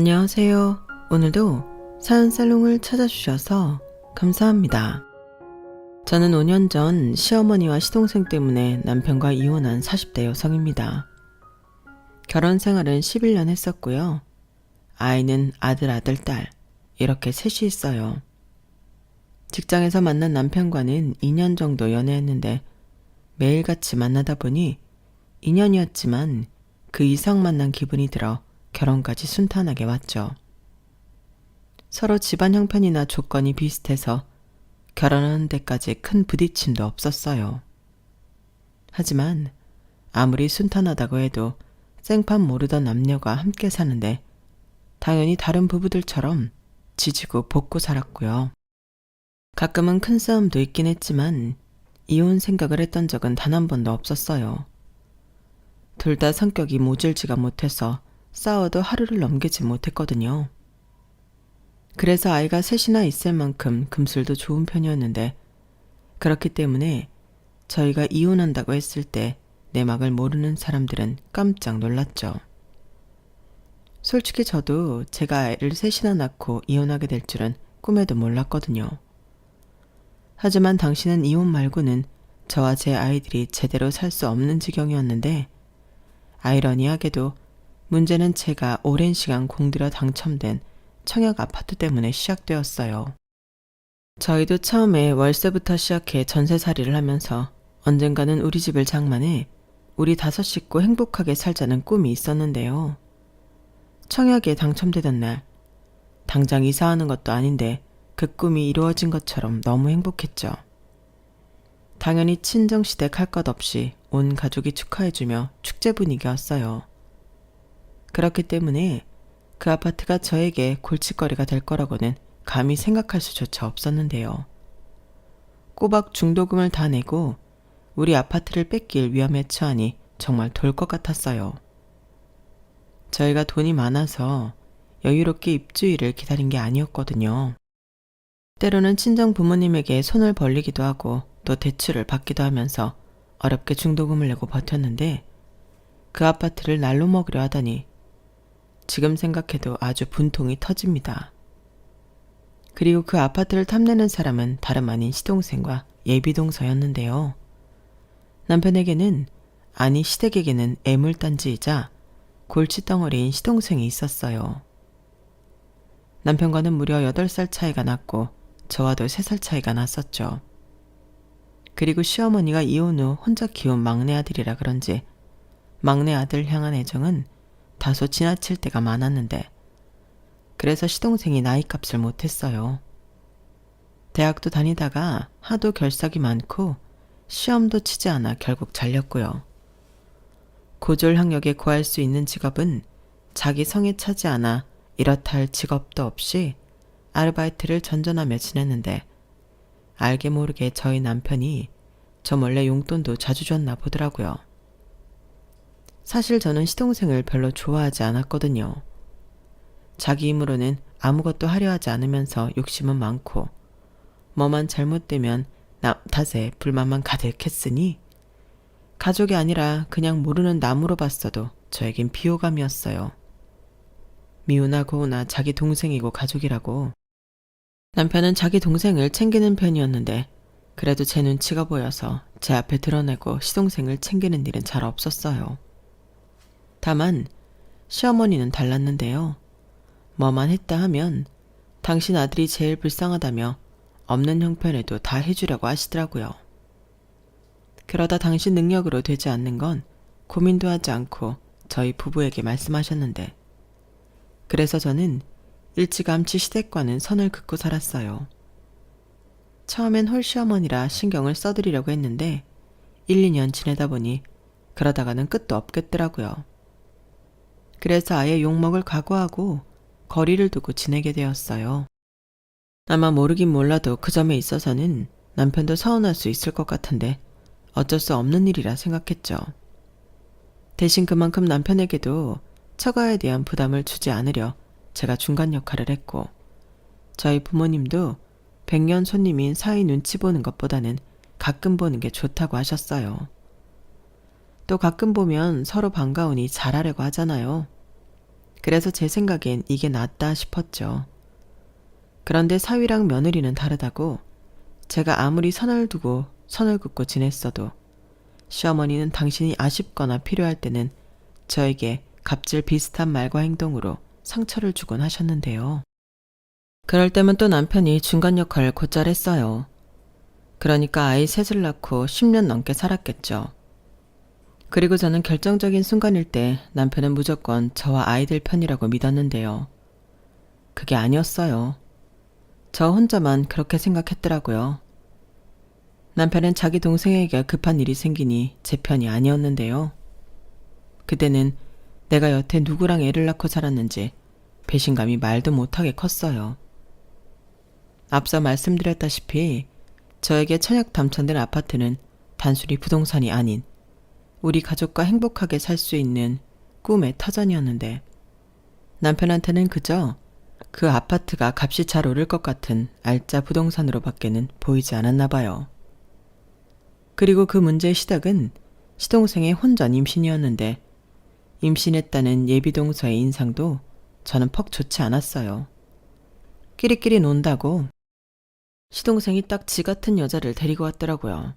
안녕하세요. 오늘도 사연살롱을 찾아주셔서 감사합니다. 저는 5년 전 시어머니와 시동생 때문에 남편과 이혼한 40대 여성입니다. 결혼 생활은 11년 했었고요. 아이는 아들, 딸 이렇게 셋이 있어요. 직장에서 만난 남편과는 2년 정도 연애했는데 매일같이 만나다 보니 2년이었지만 그 이상 만난 기분이 들어 결혼까지 순탄하게 왔죠. 서로 집안 형편이나 조건이 비슷해서 결혼하는 데까지 큰 부딪힘도 없었어요. 하지만 아무리 순탄하다고 해도 생판 모르던 남녀가 함께 사는데 당연히 다른 부부들처럼 지지고 볶고 살았고요. 가끔은 큰 싸움도 있긴 했지만 이혼 생각을 했던 적은 단 한 번도 없었어요. 둘 다 성격이 모질지가 못해서 싸워도 하루를 넘기지 못했거든요. 그래서 아이가 셋이나 있을 만큼 금술도 좋은 편이었는데 그렇기 때문에 저희가 이혼한다고 했을 때 내막을 모르는 사람들은 깜짝 놀랐죠. 솔직히 저도 제가 아이를 셋이나 낳고 이혼하게 될 줄은 꿈에도 몰랐거든요. 하지만 당신은 이혼 말고는 저와 제 아이들이 제대로 살 수 없는 지경이었는데 아이러니하게도 문제는 제가 오랜 시간 공들여 당첨된 청약 아파트 때문에 시작되었어요. 저희도 처음에 월세부터 시작해 전세살이를 하면서 언젠가는 우리 집을 장만해 우리 5 식구 행복하게 살자는 꿈이 있었는데요. 청약에 당첨되던 날, 당장 이사하는 것도 아닌데 그 꿈이 이루어진 것처럼 너무 행복했죠. 당연히 친정시댁 할 것 없이 온 가족이 축하해주며 축제 분위기였어요. 그렇기 때문에 그 아파트가 저에게 골칫거리가 될 거라고는 감히 생각할 수조차 없었는데요. 꼬박 중도금을 다 내고 우리 아파트를 뺏길 위험에 처하니 정말 돌 것 같았어요. 저희가 돈이 많아서 여유롭게 입주일을 기다린 게 아니었거든요. 때로는 친정 부모님에게 손을 벌리기도 하고 또 대출을 받기도 하면서 어렵게 중도금을 내고 버텼는데 그 아파트를 날로 먹으려 하다니 지금 생각해도 아주 분통이 터집니다. 그리고 그 아파트를 탐내는 사람은 다름 아닌 시동생과 예비동서였는데요. 남편에게는, 아니 시댁에게는 애물단지이자 골칫덩어리인 시동생이 있었어요. 남편과는 무려 8살 차이가 났고 저와도 3살 차이가 났었죠. 그리고 시어머니가 이혼 후 혼자 키운 막내 아들이라 그런지 막내 아들 향한 애정은 다소 지나칠 때가 많았는데 그래서 시동생이 나이값을 못했어요. 대학도 다니다가 하도 결석이 많고 시험도 치지 않아 결국 잘렸고요. 고졸 학력에 구할 수 있는 직업은 자기 성에 차지 않아 이렇다 할 직업도 없이 아르바이트를 전전하며 지냈는데 알게 모르게 저희 남편이 저 몰래 용돈도 자주 줬나 보더라고요. 사실 저는 시동생을 별로 좋아하지 않았거든요. 자기 힘으로는 아무것도 하려 하지 않으면서 욕심은 많고 뭐만 잘못되면 남 탓에 불만만 가득했으니 가족이 아니라 그냥 모르는 남으로 봤어도 저에겐 비호감이었어요. 미우나 고우나 자기 동생이고 가족이라고. 남편은 자기 동생을 챙기는 편이었는데 그래도 제 눈치가 보여서 제 앞에 드러내고 시동생을 챙기는 일은 잘 없었어요. 다만 시어머니는 달랐는데요. 뭐만 했다 하면 당신 아들이 제일 불쌍하다며 없는 형편에도 다 해주려고 하시더라고요. 그러다 당신 능력으로 되지 않는 건 고민도 하지 않고 저희 부부에게 말씀하셨는데 그래서 저는 일찌감치 시댁과는 선을 긋고 살았어요. 처음엔 홀시어머니라 신경을 써드리려고 했는데 1, 2년 지내다 보니 그러다가는 끝도 없겠더라고요. 그래서 아예 욕먹을 각오하고 거리를 두고 지내게 되었어요. 아마 모르긴 몰라도 그 점에 있어서는 남편도 서운할 수 있을 것 같은데 어쩔 수 없는 일이라 생각했죠. 대신 그만큼 남편에게도 처가에 대한 부담을 주지 않으려 제가 중간 역할을 했고 저희 부모님도 100년 손님인 사위 눈치 보는 것보다는 가끔 보는 게 좋다고 하셨어요. 또 가끔 보면 서로 반가우니 잘하려고 하잖아요. 그래서 제 생각엔 이게 낫다 싶었죠. 그런데 사위랑 며느리는 다르다고. 제가 아무리 선을 두고 선을 긋고 지냈어도 시어머니는 당신이 아쉽거나 필요할 때는 저에게 갑질 비슷한 말과 행동으로 상처를 주곤 하셨는데요. 그럴 때면 또 남편이 중간 역할을 곧잘 했어요. 그러니까 아이 셋을 낳고 10년 넘게 살았겠죠. 그리고 저는 결정적인 순간일 때 남편은 무조건 저와 아이들 편이라고 믿었는데요. 그게 아니었어요. 저 혼자만 그렇게 생각했더라고요. 남편은 자기 동생에게 급한 일이 생기니 제 편이 아니었는데요. 그때는 내가 여태 누구랑 애를 낳고 살았는지 배신감이 말도 못하게 컸어요. 앞서 말씀드렸다시피 저에게 청약 당첨된 아파트는 단순히 부동산이 아닌 우리 가족과 행복하게 살 수 있는 꿈의 터전이었는데 남편한테는 그저 그 아파트가 값이 잘 오를 것 같은 알짜 부동산으로 밖에는 보이지 않았나 봐요. 그리고 그 문제의 시작은 시동생의 혼전 임신이었는데 임신했다는 예비동서의 인상도 저는 퍽 좋지 않았어요. 끼리끼리 논다고 시동생이 딱 지 같은 여자를 데리고 왔더라고요.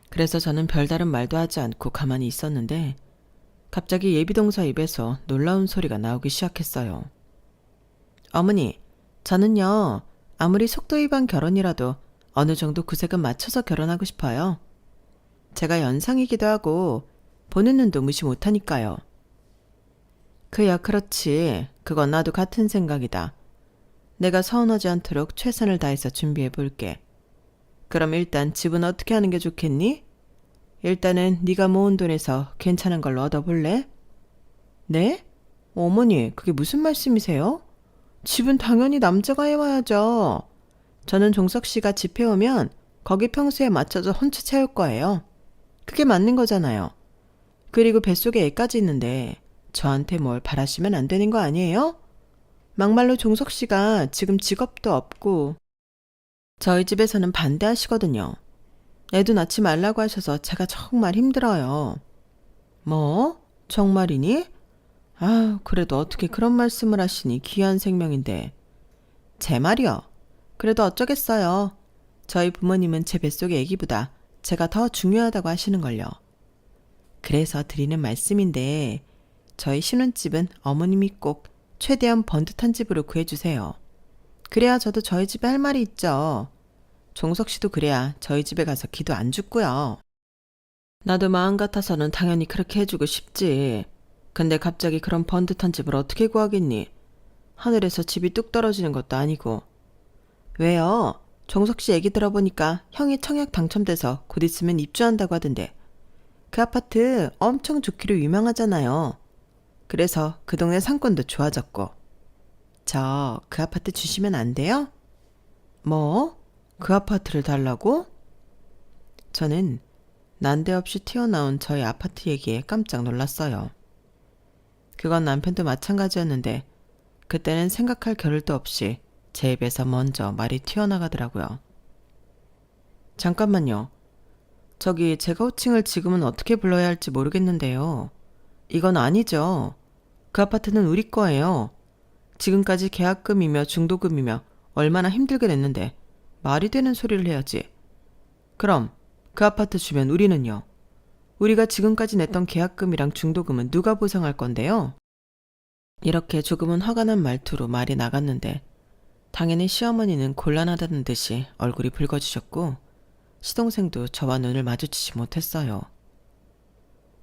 그래서 저는 별다른 말도 하지 않고 가만히 있었는데 갑자기 예비동서 입에서 놀라운 소리가 나오기 시작했어요. 어머니, 저는요, 아무리 속도 위반 결혼이라도 어느 정도 구색은 맞춰서 결혼하고 싶어요. 제가 연상이기도 하고 보는 눈도 무시 못하니까요. 그야 그렇지. 그건 나도 같은 생각이다. 내가 서운하지 않도록 최선을 다해서 준비해 볼게. 그럼 일단 집은 어떻게 하는 게 좋겠니? 일단은 네가 모은 돈에서 괜찮은 걸로 얻어볼래? 네? 어머니, 그게 무슨 말씀이세요? 집은 당연히 남자가 해와야죠. 저는 종석 씨가 집 해오면 거기 평수에 맞춰서 혼자 채울 거예요. 그게 맞는 거잖아요. 그리고 뱃속에 애까지 있는데 저한테 뭘 바라시면 안 되는 거 아니에요? 막말로 종석 씨가 지금 직업도 없고 저희 집에서는 반대하시거든요. 애도 낳지 말라고 하셔서 제가 정말 힘들어요. 뭐? 정말이니? 아, 그래도 어떻게 그런 말씀을 하시니 귀한 생명인데. 제 말이요. 그래도 어쩌겠어요. 저희 부모님은 제 뱃속의 애기보다 제가 더 중요하다고 하시는걸요. 그래서 드리는 말씀인데 저희 신혼집은 어머님이 꼭 최대한 번듯한 집으로 구해주세요. 그래야 저도 저희 집에 할 말이 있죠. 종석 씨도 그래야 저희 집에 가서 기도 안 죽고요. 나도 마음 같아서는 당연히 그렇게 해주고 싶지. 근데 갑자기 그런 번듯한 집을 어떻게 구하겠니? 하늘에서 집이 뚝 떨어지는 것도 아니고. 왜요? 종석 씨 얘기 들어보니까 형이 청약 당첨돼서 곧 있으면 입주한다고 하던데. 그 아파트 엄청 좋기로 유명하잖아요. 그래서 그 동네 상권도 좋아졌고. 저 그 아파트 주시면 안 돼요? 뭐? 그 아파트를 달라고? 저는 난데없이 튀어나온 저희 아파트 얘기에 깜짝 놀랐어요. 그건 남편도 마찬가지였는데 그때는 생각할 겨를도 없이 제 입에서 먼저 말이 튀어나가더라고요. 잠깐만요. 저기 제가 호칭을 지금은 어떻게 불러야 할지 모르겠는데요. 이건 아니죠. 그 아파트는 우리 거예요. 지금까지 계약금이며 중도금이며 얼마나 힘들게 냈는데 말이 되는 소리를 해야지. 그럼 그 아파트 주면 우리는요? 우리가 지금까지 냈던 계약금이랑 중도금은 누가 보상할 건데요? 이렇게 조금은 화가 난 말투로 말이 나갔는데 당연히 시어머니는 곤란하다는 듯이 얼굴이 붉어지셨고 시동생도 저와 눈을 마주치지 못했어요.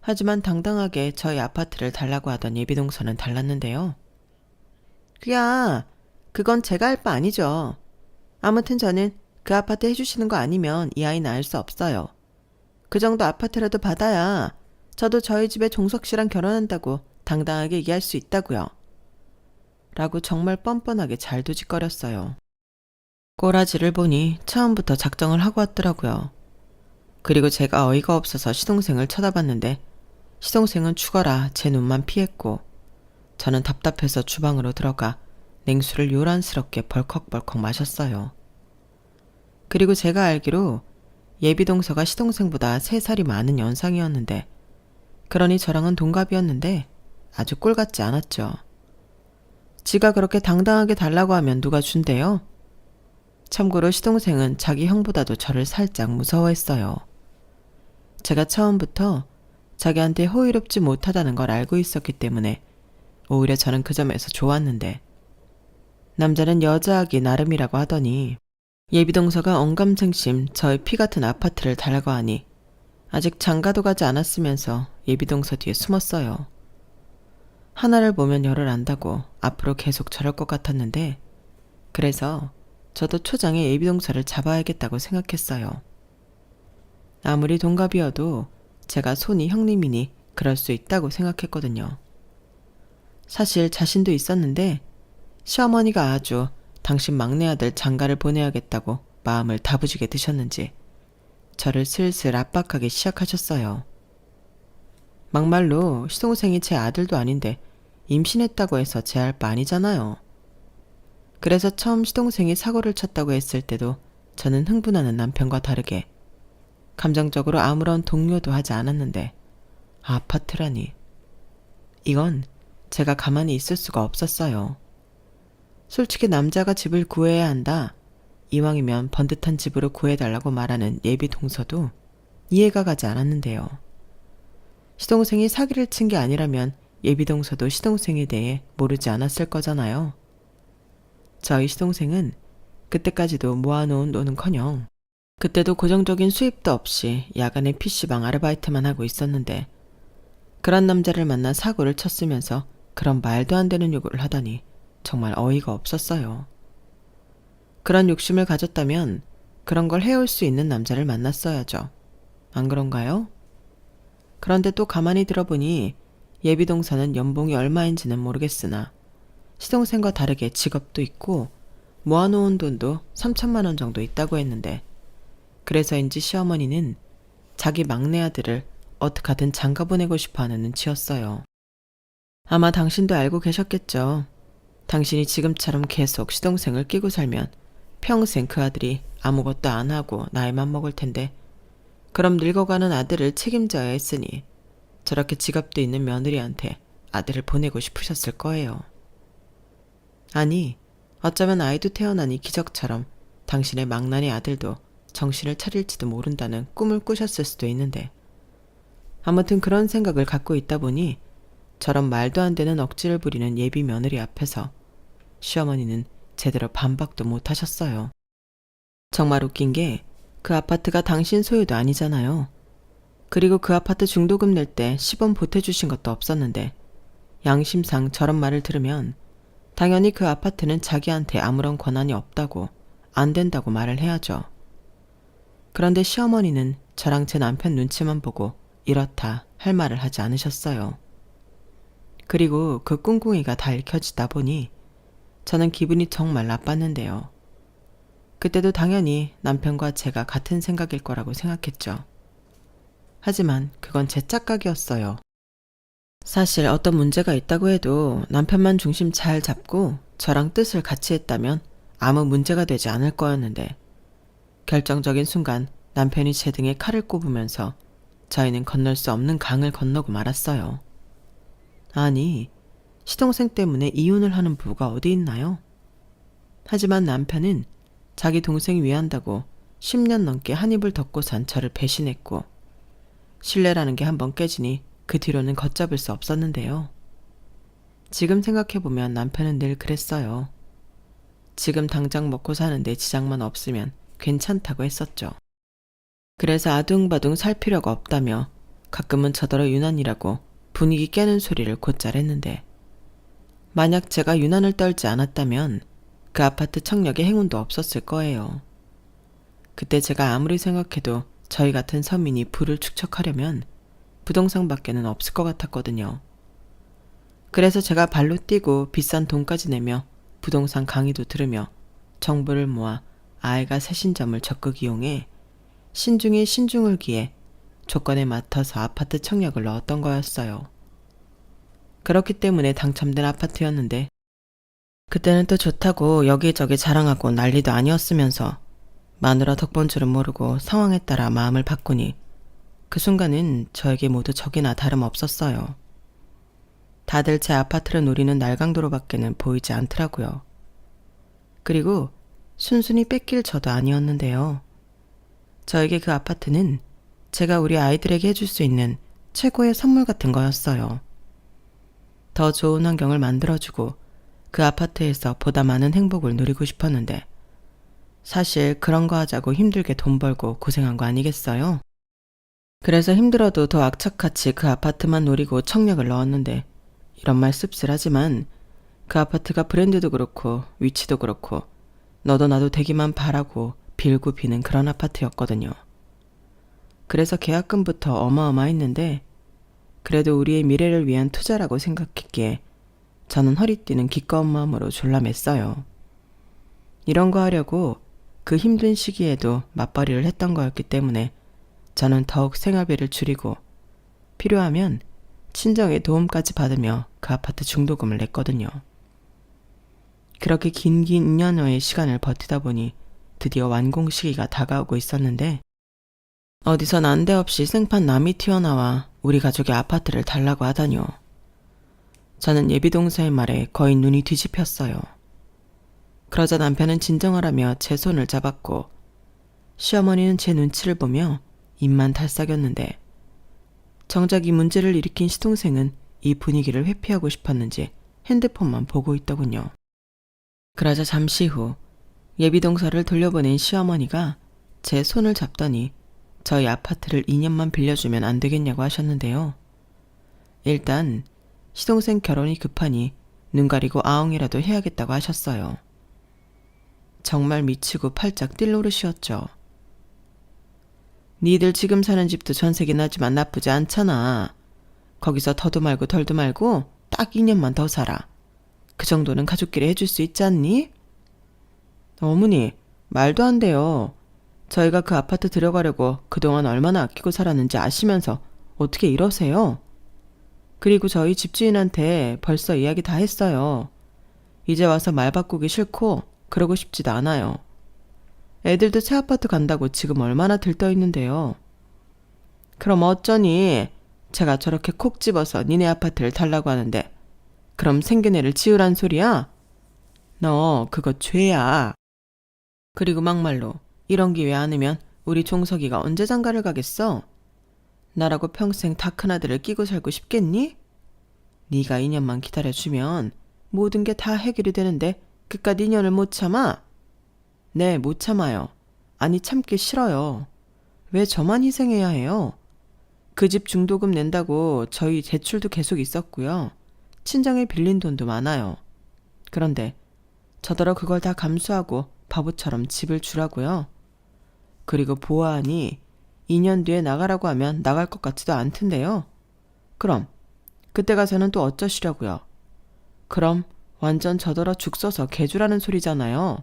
하지만 당당하게 저희 아파트를 달라고 하던 예비동서는 달랐는데요. 그건 제가 할 바 아니죠. 아무튼 저는 그 아파트 해주시는 거 아니면 이 아이 낳을 수 없어요. 그 정도 아파트라도 받아야 저도 저희 집에 종석 씨랑 결혼한다고 당당하게 얘기할 수 있다고요. 라고 정말 뻔뻔하게 잘 도짓거렸어요. 꼬라지를 보니 처음부터 작정을 하고 왔더라고요. 그리고 제가 어이가 없어서 시동생을 쳐다봤는데 시동생은 죽어라 제 눈만 피했고 저는 답답해서 주방으로 들어가 냉수를 요란스럽게 벌컥벌컥 마셨어요. 그리고 제가 알기로 예비동서가 시동생보다 3살이 많은 연상이었는데 그러니 저랑은 동갑이었는데 아주 꼴같지 않았죠. 지가 그렇게 당당하게 달라고 하면 누가 준대요? 참고로 시동생은 자기 형보다도 저를 살짝 무서워했어요. 제가 처음부터 자기한테 호의롭지 못하다는 걸 알고 있었기 때문에 오히려 저는 그 점에서 좋았는데, 남자는 여자하기 나름이라고 하더니 예비동서가 언감생심 저의 피 같은 아파트를 달라고 하니 아직 장가도 가지 않았으면서 예비동서 뒤에 숨었어요. 하나를 보면 열을 안다고 앞으로 계속 저럴 것 같았는데, 그래서 저도 초장에 예비동서를 잡아야겠다고 생각했어요. 아무리 동갑이어도 제가 손이 형님이니 그럴 수 있다고 생각했거든요. 사실 자신도 있었는데 시어머니가 아주 당신 막내 아들 장가를 보내야겠다고 마음을 다부지게 드셨는지 저를 슬슬 압박하기 시작하셨어요. 막말로 시동생이 제 아들도 아닌데 임신했다고 해서 제 할 바 아니잖아요. 그래서 처음 시동생이 사고를 쳤다고 했을 때도 저는 흥분하는 남편과 다르게 감정적으로 아무런 동요도 하지 않았는데, 아파트라니. 이건 제가 가만히 있을 수가 없었어요. 솔직히 남자가 집을 구해야 한다, 이왕이면 번듯한 집으로 구해달라고 말하는 예비 동서도 이해가 가지 않았는데요. 시동생이 사기를 친 게 아니라면 예비 동서도 시동생에 대해 모르지 않았을 거잖아요. 저희 시동생은 그때까지도 모아놓은 돈은커녕 그때도 고정적인 수입도 없이 야간에 PC방 아르바이트만 하고 있었는데, 그런 남자를 만나 사고를 쳤으면서 그런 말도 안 되는 요구를 하다니 정말 어이가 없었어요. 그런 욕심을 가졌다면 그런 걸 해올 수 있는 남자를 만났어야죠. 안 그런가요? 그런데 또 가만히 들어보니 예비동서는 연봉이 얼마인지는 모르겠으나 시동생과 다르게 직업도 있고 모아놓은 돈도 3천만 원 정도 있다고 했는데, 그래서인지 시어머니는 자기 막내 아들을 어떻게든 장가 보내고 싶어하는 눈치였어요. 아마 당신도 알고 계셨겠죠. 당신이 지금처럼 계속 시동생을 끼고 살면 평생 그 아들이 아무것도 안 하고 나이만 먹을 텐데, 그럼 늙어가는 아들을 책임져야 했으니 저렇게 직업도 있는 며느리한테 아들을 보내고 싶으셨을 거예요. 아니, 어쩌면 아이도 태어나니 기적처럼 당신의 망나니 아들도 정신을 차릴지도 모른다는 꿈을 꾸셨을 수도 있는데, 아무튼 그런 생각을 갖고 있다 보니 저런 말도 안 되는 억지를 부리는 예비 며느리 앞에서 시어머니는 제대로 반박도 못 하셨어요. 정말 웃긴 게 그 아파트가 당신 소유도 아니잖아요. 그리고 그 아파트 중도금 낼 때 10원 보태주신 것도 없었는데, 양심상 저런 말을 들으면 당연히 그 아파트는 자기한테 아무런 권한이 없다고, 안 된다고 말을 해야죠. 그런데 시어머니는 저랑 제 남편 눈치만 보고 이렇다 할 말을 하지 않으셨어요. 그리고 그 꿍꿍이가 다 읽혀지다 보니 저는 기분이 정말 나빴는데요. 그때도 당연히 남편과 제가 같은 생각일 거라고 생각했죠. 하지만 그건 제 착각이었어요. 사실 어떤 문제가 있다고 해도 남편만 중심 잘 잡고 저랑 뜻을 같이 했다면 아무 문제가 되지 않을 거였는데, 결정적인 순간 남편이 제 등에 칼을 꼽으면서 저희는 건널 수 없는 강을 건너고 말았어요. 아니, 시동생 때문에 이혼을 하는 부부가 어디 있나요? 하지만 남편은 자기 동생 위한다고 10년 넘게 한 입을 덮고 산 저를 배신했고, 신뢰라는 게 한번 깨지니 그 뒤로는 걷잡을 수 없었는데요. 지금 생각해보면 남편은 늘 그랬어요. 지금 당장 먹고 사는데 지장만 없으면 괜찮다고 했었죠. 그래서 아둥바둥 살 필요가 없다며 가끔은 저더러 유난이라고 분위기 깨는 소리를 곧잘 했는데, 만약 제가 유난을 떨지 않았다면 그 아파트 청력에 행운도 없었을 거예요. 그때 제가 아무리 생각해도 저희 같은 서민이 부를 축적하려면 부동산밖에는 없을 것 같았거든요. 그래서 제가 발로 뛰고 비싼 돈까지 내며 부동산 강의도 들으며 정보를 모아 아이가 새신점을 적극 이용해 신중에 신중을 기해 조건에 맞춰서 아파트 청약을 넣었던 거였어요. 그렇기 때문에 당첨된 아파트였는데, 그때는 또 좋다고 여기저기 자랑하고 난리도 아니었으면서 마누라 덕본 줄은 모르고 상황에 따라 마음을 바꾸니 그 순간은 저에게 모두 적이나 다름없었어요. 다들 제 아파트를 노리는 날강도로밖에는 보이지 않더라고요. 그리고 순순히 뺏길 저도 아니었는데요. 저에게 그 아파트는 제가 우리 아이들에게 해줄 수 있는 최고의 선물 같은 거였어요. 더 좋은 환경을 만들어주고 그 아파트에서 보다 많은 행복을 누리고 싶었는데 사실 그런 거 하자고 힘들게 돈 벌고 고생한 거 아니겠어요? 그래서 힘들어도 더 악착같이 그 아파트만 노리고 청력을 넣었는데 이런 말 씁쓸하지만 그 아파트가 브랜드도 그렇고 위치도 그렇고 너도 나도 되기만 바라고 빌고 비는 그런 아파트였거든요. 그래서 계약금부터 어마어마했는데 그래도 우리의 미래를 위한 투자라고 생각했기에 저는 허리띠는 기꺼운 마음으로 졸라맸어요. 이런 거 하려고 그 힘든 시기에도 맞벌이를 했던 거였기 때문에 저는 더욱 생활비를 줄이고 필요하면 친정의 도움까지 받으며 그 아파트 중도금을 냈거든요. 그렇게 긴 2년여의 시간을 버티다 보니 드디어 완공 시기가 다가오고 있었는데 어디서 난데없이 생판 남이 튀어나와 우리 가족의 아파트를 달라고 하다니요. 저는 예비동서의 말에 거의 눈이 뒤집혔어요. 그러자 남편은 진정하라며 제 손을 잡았고 시어머니는 제 눈치를 보며 입만 달싹였는데 정작 이 문제를 일으킨 시동생은 이 분위기를 회피하고 싶었는지 핸드폰만 보고 있더군요. 그러자 잠시 후 예비동서를 돌려보낸 시어머니가 제 손을 잡더니 저희 아파트를 2년만 빌려주면 안 되겠냐고 하셨는데요. 일단 시동생 결혼이 급하니 눈 가리고 아웅이라도 해야겠다고 하셨어요. 정말 미치고 팔짝 뛸 노릇이었죠. 니들 지금 사는 집도 전세긴 하지만 나쁘지 않잖아. 거기서 더도 말고 덜도 말고 딱 2년만 더 살아. 그 정도는 가족끼리 해줄 수 있지 않니? 어머니, 말도 안 돼요. 저희가 그 아파트 들어가려고 그동안 얼마나 아끼고 살았는지 아시면서 어떻게 이러세요? 그리고 저희 집주인한테 벌써 이야기 다 했어요. 이제 와서 말 바꾸기 싫고 그러고 싶지도 않아요. 애들도 새 아파트 간다고 지금 얼마나 들떠 있는데요. 그럼 어쩌니? 제가 저렇게 콕 집어서 니네 아파트를 달라고 하는데 그럼 생긴 애를 지으란 소리야? 너 그거 죄야. 그리고 막말로 이런 기회 않으면 우리 종석이가 언제 장가를 가겠어? 나라고 평생 다 큰아들을 끼고 살고 싶겠니? 네가 2년만 기다려주면 모든 게 다 해결이 되는데 그깟 2년을 못 참아? 네, 못 참아요. 아니 참기 싫어요. 왜 저만 희생해야 해요? 그 집 중도금 낸다고 저희 대출도 계속 있었고요. 친정에 빌린 돈도 많아요. 그런데 저더러 그걸 다 감수하고 바보처럼 집을 주라고요. 그리고 보아하니 2년 뒤에 나가라고 하면 나갈 것 같지도 않던데요. 그럼 그때 가서는 또 어쩌시려고요. 그럼 완전 저더러 죽 써서 개주라는 소리잖아요.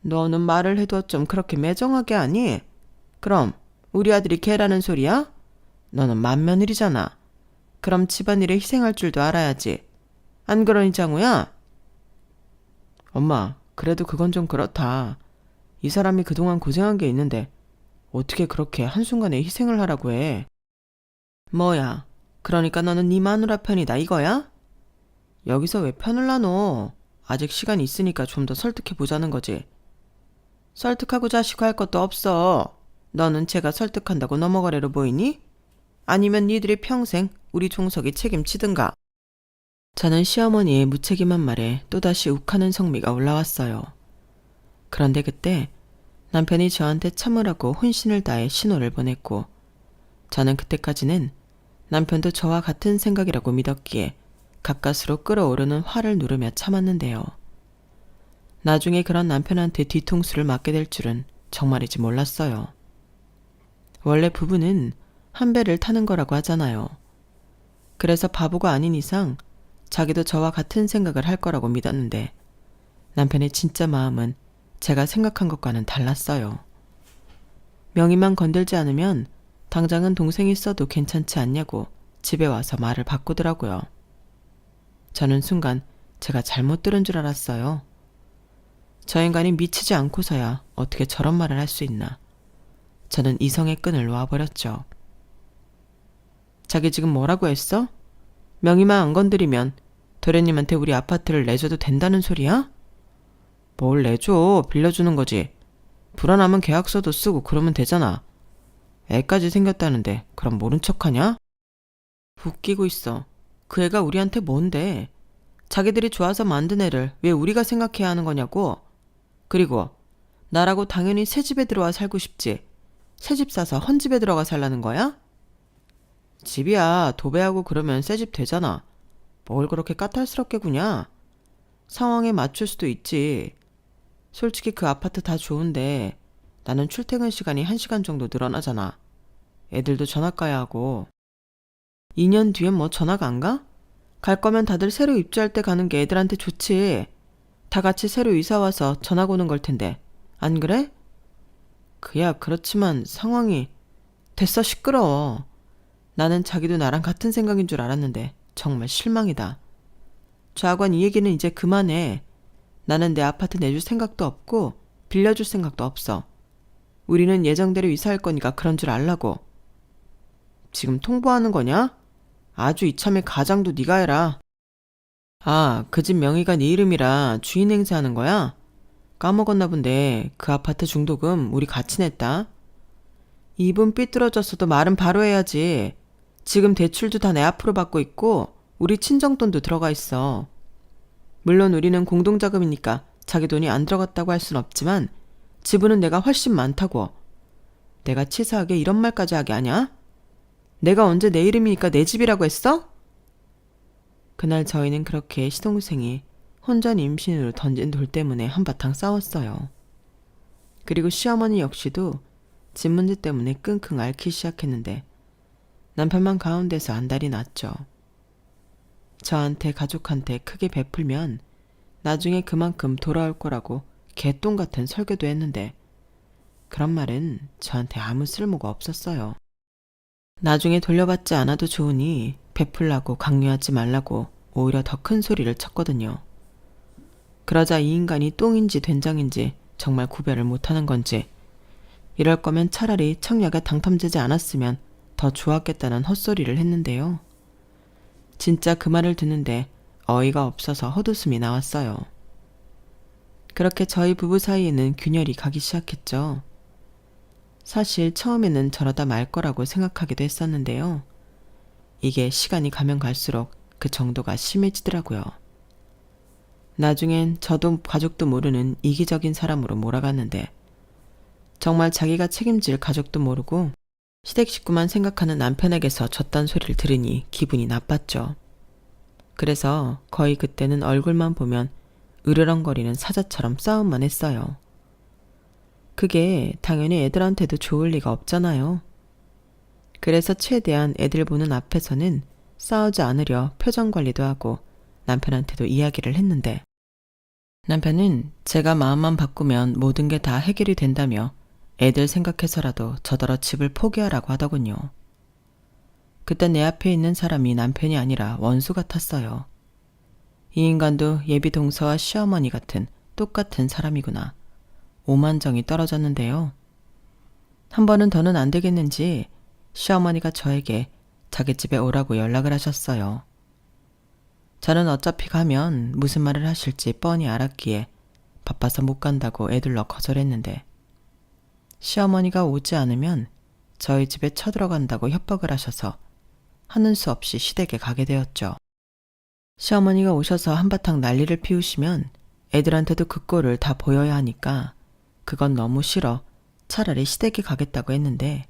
너는 말을 해도 좀 그렇게 매정하게 하니? 그럼 우리 아들이 개라는 소리야? 너는 맏며느리잖아. 그럼 집안일에 희생할 줄도 알아야지. 안 그러니 장우야? 엄마, 그래도 그건 좀 그렇다. 이 사람이 그동안 고생한 게 있는데 어떻게 그렇게 한순간에 희생을 하라고 해. 뭐야, 그러니까 너는 네 마누라 편이다 이거야? 여기서 왜 편을 나눠? 아직 시간이 있으니까 좀 더 설득해보자는 거지. 설득하고 자시고 할 것도 없어. 너는 제가 설득한다고 넘어가래로 보이니? 아니면 니들이 평생 우리 종석이 책임지든가. 저는 시어머니의 무책임한 말에 또다시 욱하는 성미가 올라왔어요. 그런데 그때 남편이 저한테 참으라고 혼신을 다해 신호를 보냈고 저는 그때까지는 남편도 저와 같은 생각이라고 믿었기에 가까스로 끓어오르는 화를 누르며 참았는데요. 나중에 그런 남편한테 뒤통수를 맞게 될 줄은 정말이지 몰랐어요. 원래 부부는 한 배를 타는 거라고 하잖아요. 그래서 바보가 아닌 이상 자기도 저와 같은 생각을 할 거라고 믿었는데 남편의 진짜 마음은 제가 생각한 것과는 달랐어요. 명의만 건들지 않으면 당장은 동생이 써도 괜찮지 않냐고 집에 와서 말을 바꾸더라고요. 저는 순간 제가 잘못 들은 줄 알았어요. 저 인간이 미치지 않고서야 어떻게 저런 말을 할 수 있나. 저는 이성의 끈을 놓아버렸죠. 자기 지금 뭐라고 했어? 명의만 안 건드리면 도련님한테 우리 아파트를 내줘도 된다는 소리야? 뭘 내줘? 빌려주는 거지. 불안하면 계약서도 쓰고 그러면 되잖아. 애까지 생겼다는데 그럼 모른 척하냐? 웃기고 있어. 그 애가 우리한테 뭔데? 자기들이 좋아서 만든 애를 왜 우리가 생각해야 하는 거냐고. 그리고 나라고 당연히 새 집에 들어와 살고 싶지. 새 집 사서 헌 집에 들어가 살라는 거야? 집이야 도배하고 그러면 새 집 되잖아. 뭘 그렇게 까탈스럽게 구냐? 상황에 맞출 수도 있지. 솔직히 그 아파트 다 좋은데 나는 출퇴근 시간이 1시간 정도 늘어나잖아. 애들도 전학 가야 하고. 2년 뒤엔 뭐 전학 안 가? 갈 거면 다들 새로 입주할 때 가는 게 애들한테 좋지. 다 같이 새로 이사 와서 전학 오는 걸 텐데. 안 그래? 그야 그렇지만 상황이... 됐어 시끄러워. 나는 자기도 나랑 같은 생각인 줄 알았는데 정말 실망이다. 좌관 이 얘기는 이제 그만해. 나는 내 아파트 내줄 생각도 없고 빌려줄 생각도 없어. 우리는 예정대로 이사할 거니까 그런 줄 알라고. 지금 통보하는 거냐? 아주 이참에 가장도 네가 해라. 아, 그 집 명의가 네 이름이라 주인 행세하는 거야? 까먹었나 본데 그 아파트 중도금 우리 같이 냈다. 입은 삐뚤어졌어도 말은 바로 해야지. 지금 대출도 다 내 앞으로 받고 있고 우리 친정돈도 들어가 있어. 물론 우리는 공동자금이니까 자기 돈이 안 들어갔다고 할 순 없지만 지분은 내가 훨씬 많다고. 내가 치사하게 이런 말까지 하게 하냐? 내가 언제 내 이름이니까 내 집이라고 했어? 그날 저희는 그렇게 시동생이 혼전 임신으로 던진 돌 때문에 한바탕 싸웠어요. 그리고 시어머니 역시도 집 문제 때문에 끙끙 앓기 시작했는데 남편만 가운데서 안달이 났죠. 저한테 가족한테 크게 베풀면 나중에 그만큼 돌아올 거라고 개똥 같은 설교도 했는데 그런 말은 저한테 아무 쓸모가 없었어요. 나중에 돌려받지 않아도 좋으니 베풀라고 강요하지 말라고 오히려 더 큰 소리를 쳤거든요. 그러자 이 인간이 똥인지 된장인지 정말 구별을 못하는 건지 이럴 거면 차라리 청약에 당첨되지 않았으면 더 좋았겠다는 헛소리를 했는데요. 진짜 그 말을 듣는데 어이가 없어서 헛웃음이 나왔어요. 그렇게 저희 부부 사이에는 균열이 가기 시작했죠. 사실 처음에는 저러다 말 거라고 생각하기도 했었는데요. 이게 시간이 가면 갈수록 그 정도가 심해지더라고요. 나중엔 저도 가족도 모르는 이기적인 사람으로 몰아갔는데 정말 자기가 책임질 가족도 모르고 시댁 식구만 생각하는 남편에게서 졌단 소리를 들으니 기분이 나빴죠. 그래서 거의 그때는 얼굴만 보면 으르렁거리는 사자처럼 싸움만 했어요. 그게 당연히 애들한테도 좋을 리가 없잖아요. 그래서 최대한 애들 보는 앞에서는 싸우지 않으려 표정 관리도 하고 남편한테도 이야기를 했는데 남편은 제가 마음만 바꾸면 모든 게 다 해결이 된다며 애들 생각해서라도 저더러 집을 포기하라고 하더군요. 그때 내 앞에 있는 사람이 남편이 아니라 원수 같았어요. 이 인간도 예비 동서와 시어머니 같은 똑같은 사람이구나. 오만정이 떨어졌는데요. 한 번은 더는 안 되겠는지 시어머니가 저에게 자기 집에 오라고 연락을 하셨어요. 저는 어차피 가면 무슨 말을 하실지 뻔히 알았기에 바빠서 못 간다고 애들러 거절했는데 시어머니가 오지 않으면 저희 집에 쳐들어간다고 협박을 하셔서 하는 수 없이 시댁에 가게 되었죠. 시어머니가 오셔서 한바탕 난리를 피우시면 애들한테도 그 꼴을 다 보여야 하니까 그건 너무 싫어 차라리 시댁에 가겠다고 했는데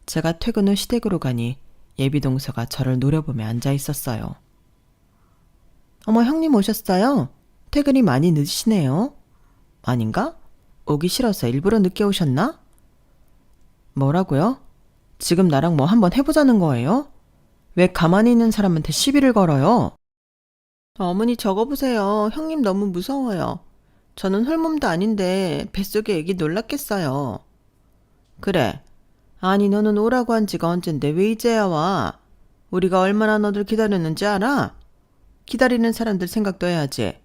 제가 퇴근 후 시댁으로 가니 예비동서가 저를 노려보며 앉아 있었어요. 어머 형님 오셨어요? 퇴근이 많이 늦으시네요. 아닌가? 오기 싫어서 일부러 늦게 오셨나? 뭐라고요? 지금 나랑 뭐 한번 해보자는 거예요? 왜 가만히 있는 사람한테 시비를 걸어요? 어머니 적어보세요. 형님 너무 무서워요. 저는 홀몸도 아닌데 뱃속에 애기 놀랐겠어요. 그래. 아니 너는 오라고 한 지가 언젠데 왜 이제야 와? 우리가 얼마나 너들 기다렸는지 알아? 기다리는 사람들 생각도 해야지.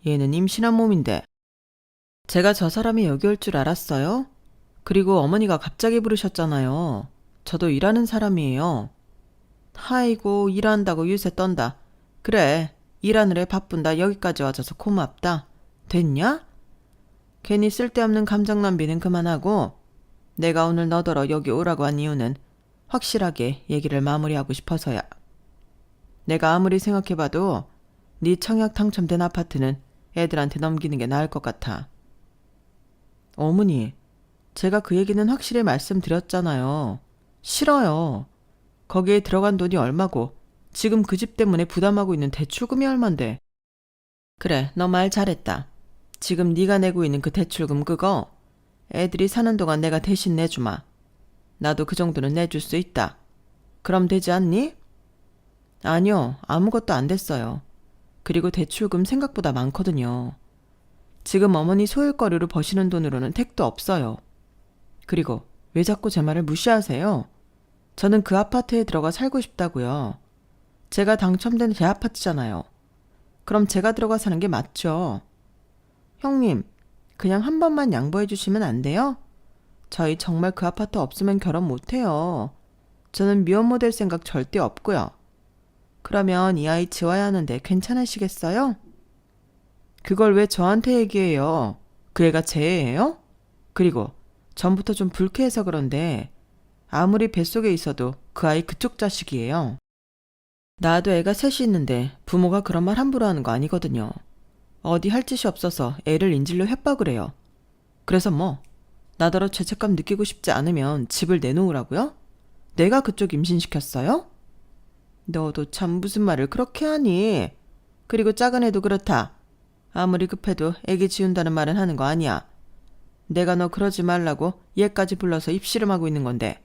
얘는 임신한 몸인데. 제가 저 사람이 여기 올 줄 알았어요? 그리고 어머니가 갑자기 부르셨잖아요. 저도 일하는 사람이에요. 아이고, 일한다고 유세 떤다. 그래, 일하느라 바쁜다. 여기까지 와줘서 고맙다. 됐냐? 괜히 쓸데없는 감정 낭비는 그만하고, 내가 오늘 너더러 여기 오라고 한 이유는 확실하게 얘기를 마무리하고 싶어서야. 내가 아무리 생각해봐도 네 청약 당첨된 아파트는 애들한테 넘기는 게 나을 것 같아. 어머니, 제가 그 얘기는 확실히 말씀드렸잖아요. 싫어요. 거기에 들어간 돈이 얼마고 지금 그 집 때문에 부담하고 있는 대출금이 얼만데. 그래, 너 말 잘했다. 지금 네가 내고 있는 그 대출금 그거 애들이 사는 동안 내가 대신 내주마. 나도 그 정도는 내줄 수 있다. 그럼 되지 않니? 아니요, 아무것도 안 됐어요. 그리고 대출금 생각보다 많거든요. 지금 어머니 소일거리로 버시는 돈으로는 택도 없어요. 그리고 왜 자꾸 제 말을 무시하세요? 저는 그 아파트에 들어가 살고 싶다고요. 제가 당첨된 제 아파트잖아요. 그럼 제가 들어가 사는 게 맞죠. 형님, 그냥 한 번만 양보해 주시면 안 돼요? 저희 정말 그 아파트 없으면 결혼 못 해요. 저는 미혼모 될 생각 절대 없고요. 그러면 이 아이 지워야 하는데 괜찮으시겠어요? 그걸 왜 저한테 얘기해요? 그 애가 제 애예요? 그리고 전부터 좀 불쾌해서 그런데 아무리 뱃속에 있어도 그 아이 그쪽 자식이에요. 나도 애가 셋이 있는데 부모가 그런 말 함부로 하는 거 아니거든요. 어디 할 짓이 없어서 애를 인질로 협박을 해요. 그래서 뭐 나더러 죄책감 느끼고 싶지 않으면 집을 내놓으라고요? 내가 그쪽 임신시켰어요? 너도 참 무슨 말을 그렇게 하니? 그리고 작은 애도 그렇다. 아무리 급해도 애기 지운다는 말은 하는 거 아니야. 내가 너 그러지 말라고 얘까지 불러서 입씨름하고 있는 건데.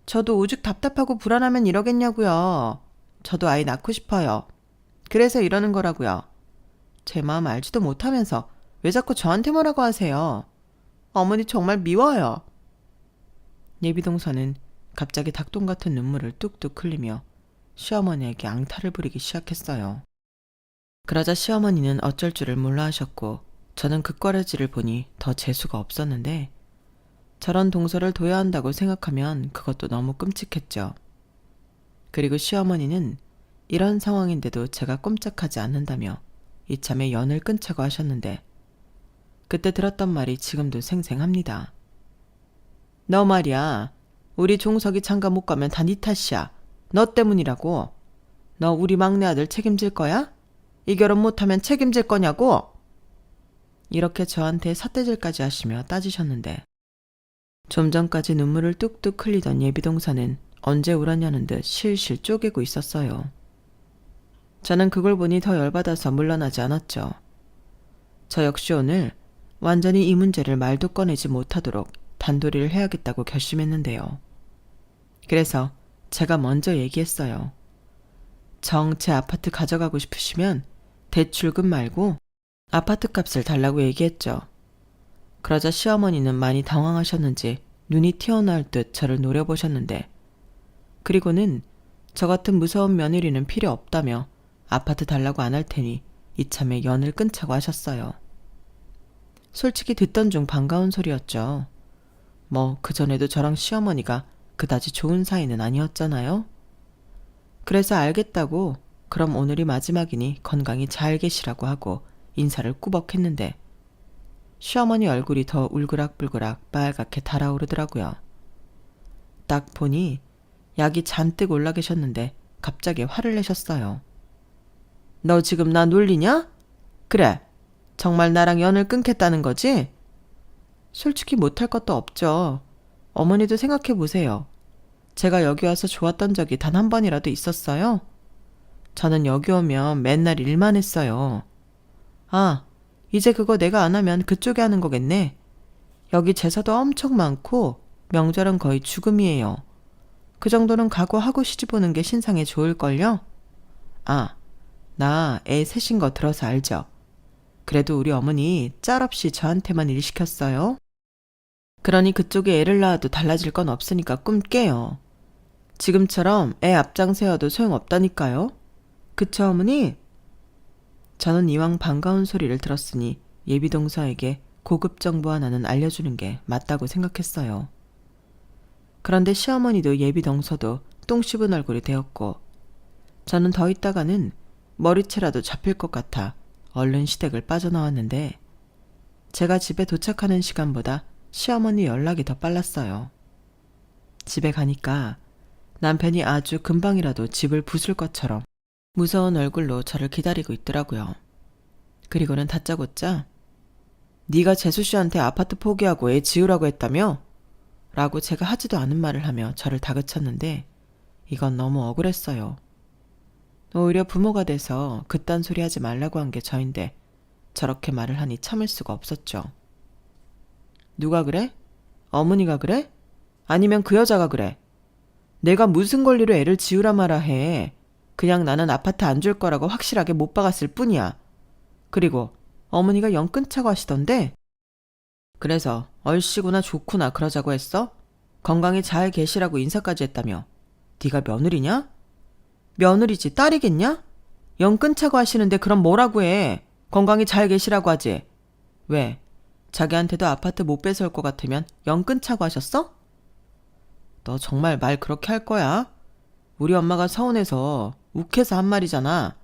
저도 오죽 답답하고 불안하면 이러겠냐고요. 저도 아이 낳고 싶어요. 그래서 이러는 거라고요. 제 마음 알지도 못하면서 왜 자꾸 저한테 뭐라고 하세요? 어머니 정말 미워요. 예비동서는 갑자기 닭똥 같은 눈물을 뚝뚝 흘리며 시어머니에게 앙탈을 부리기 시작했어요. 그러자 시어머니는 어쩔 줄을 몰라 하셨고 저는 그 꽈레지를 보니 더 재수가 없었는데 저런 동서를 둬야 한다고 생각하면 그것도 너무 끔찍했죠. 그리고 시어머니는 이런 상황인데도 제가 꼼짝하지 않는다며 이참에 연을 끊자고 하셨는데 그때 들었던 말이 지금도 생생합니다. 너 말이야. 우리 종석이 장가 못 가면 다 네 탓이야. 너 때문이라고. 너 우리 막내 아들 책임질 거야? 이 결혼 못하면 책임질 거냐고? 이렇게 저한테 삿대질까지 하시며 따지셨는데 좀 전까지 눈물을 뚝뚝 흘리던 예비동서는 언제 울었냐는 듯 실실 쪼개고 있었어요. 저는 그걸 보니 더 열받아서 물러나지 않았죠. 저 역시 오늘 완전히 이 문제를 말도 꺼내지 못하도록 단도리를 해야겠다고 결심했는데요. 그래서 제가 먼저 얘기했어요. 정 제 아파트 가져가고 싶으시면 대출금 말고 아파트 값을 달라고 얘기했죠. 그러자 시어머니는 많이 당황하셨는지 눈이 튀어나올 듯 저를 노려보셨는데 그리고는 저 같은 무서운 며느리는 필요 없다며 아파트 달라고 안 할 테니 이참에 연을 끊자고 하셨어요. 솔직히 듣던 중 반가운 소리였죠. 뭐 그전에도 저랑 시어머니가 그다지 좋은 사이는 아니었잖아요. 그래서 알겠다고 그럼 오늘이 마지막이니 건강히 잘 계시라고 하고 인사를 꾸벅했는데 시어머니 얼굴이 더 울그락불그락 빨갛게 달아오르더라고요. 딱 보니 약이 잔뜩 올라 계셨는데 갑자기 화를 내셨어요. 너 지금 나 놀리냐? 그래, 정말 나랑 연을 끊겠다는 거지? 솔직히 못할 것도 없죠. 어머니도 생각해 보세요. 제가 여기 와서 좋았던 적이 단 한 번이라도 있었어요? 저는 여기 오면 맨날 일만 했어요. 아, 이제 그거 내가 안 하면 그쪽이 하는 거겠네. 여기 제사도 엄청 많고 명절은 거의 죽음이에요. 그 정도는 각오하고 시집오는 게 신상에 좋을걸요? 아, 나 애 셋인 거 들어서 알죠? 그래도 우리 어머니 짤 없이 저한테만 일 시켰어요. 그러니 그쪽에 애를 낳아도 달라질 건 없으니까 꿈 깨요. 지금처럼 애 앞장 세워도 소용없다니까요. 그쵸 어머니? 저는 이왕 반가운 소리를 들었으니 예비동서에게 고급 정보 하나는 알려주는 게 맞다고 생각했어요. 그런데 시어머니도 예비동서도 똥 씹은 얼굴이 되었고 저는 더 있다가는 머리채라도 잡힐 것 같아 얼른 시댁을 빠져나왔는데 제가 집에 도착하는 시간보다 시어머니 연락이 더 빨랐어요. 집에 가니까 남편이 아주 금방이라도 집을 부술 것처럼 무서운 얼굴로 저를 기다리고 있더라고요. 그리고는 다짜고짜 네가 재수 씨한테 아파트 포기하고 애 지으라고 했다며? 라고 제가 하지도 않은 말을 하며 저를 다그쳤는데 이건 너무 억울했어요. 오히려 부모가 돼서 그딴 소리 하지 말라고 한 게 저인데 저렇게 말을 하니 참을 수가 없었죠. 누가 그래? 어머니가 그래? 아니면 그 여자가 그래? 내가 무슨 권리로 애를 지으라 마라 해. 그냥 나는 아파트 안 줄 거라고 확실하게 못 박았을 뿐이야. 그리고 어머니가 영 끊자고 하시던데? 그래서 얼씨구나 좋구나 그러자고 했어? 건강히 잘 계시라고 인사까지 했다며. 네가 며느리냐? 며느리지 딸이겠냐? 영 끊자고 하시는데 그럼 뭐라고 해. 건강히 잘 계시라고 하지. 왜? 자기한테도 아파트 못 뺏어올 것 같으면 영 끊자고 하셨어? 너 정말 말 그렇게 할 거야? 우리 엄마가 서운해서 욱해서 한 말이잖아.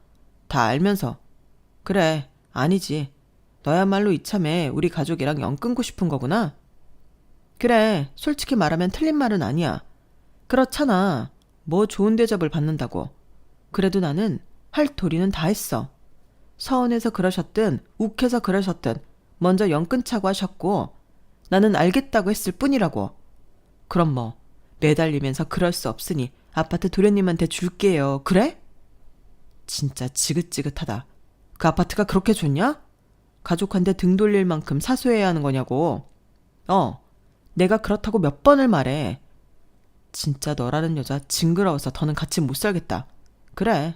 다 알면서. 그래, 아니지. 너야말로 이참에 우리 가족이랑 영 끊고 싶은 거구나. 그래, 솔직히 말하면 틀린 말은 아니야. 그렇잖아. 뭐 좋은 대접을 받는다고. 그래도 나는 할 도리는 다 했어. 서운해서 그러셨든 욱해서 그러셨든 먼저 영 끊자고 하셨고 나는 알겠다고 했을 뿐이라고. 그럼 뭐 매달리면서 그럴 수 없으니 아파트 도련님한테 줄게요. 그래? 진짜 지긋지긋하다. 그 아파트가 그렇게 좋냐? 가족한테 등 돌릴 만큼 사소해야 하는 거냐고. 내가 그렇다고 몇 번을 말해. 진짜 너라는 여자 징그러워서 더는 같이 못 살겠다. 그래,